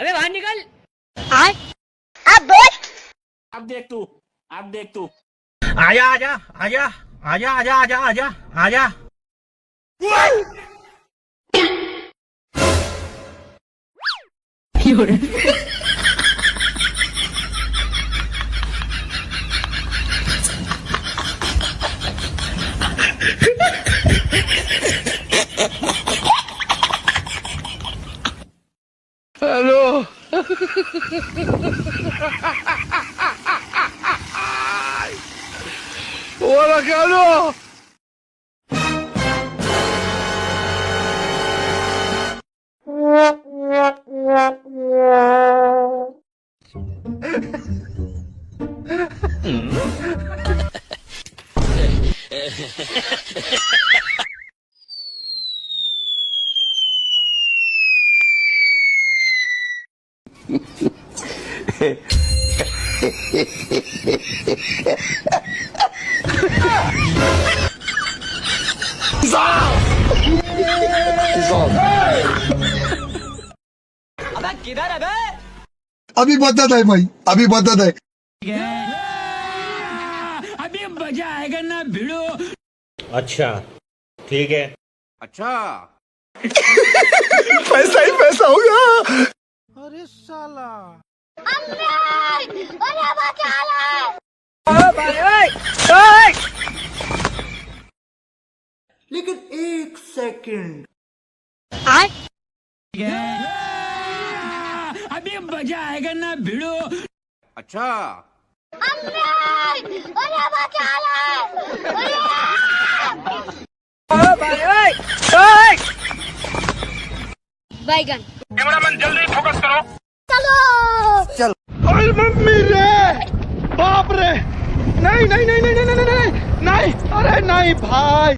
अबे बाहर निकल। आए अब बोल। अब देख तू, अब देख तू। आजा आजा आजा आजा आजा आजा आजा आजा। Hello Hola, Carlos. अबे किधर है बे? अभी बदत है भाई, अभी बदत है। अभी मजा आएगा ना भिड़ो। अच्छा ठीक है। अच्छा पैसा ही पैसा होगा। अरे साला लेकिन एक सेकंड, आए अभी मजा आएगा ना भिड़ो। अच्छा बैगन। कैमरामैन जल्दी फोकस करो। चलो अरे मम्मी रे, बाप रे, नहीं नहीं नहीं नहीं नहीं नहीं नहीं नहीं, अरे नहीं भाई।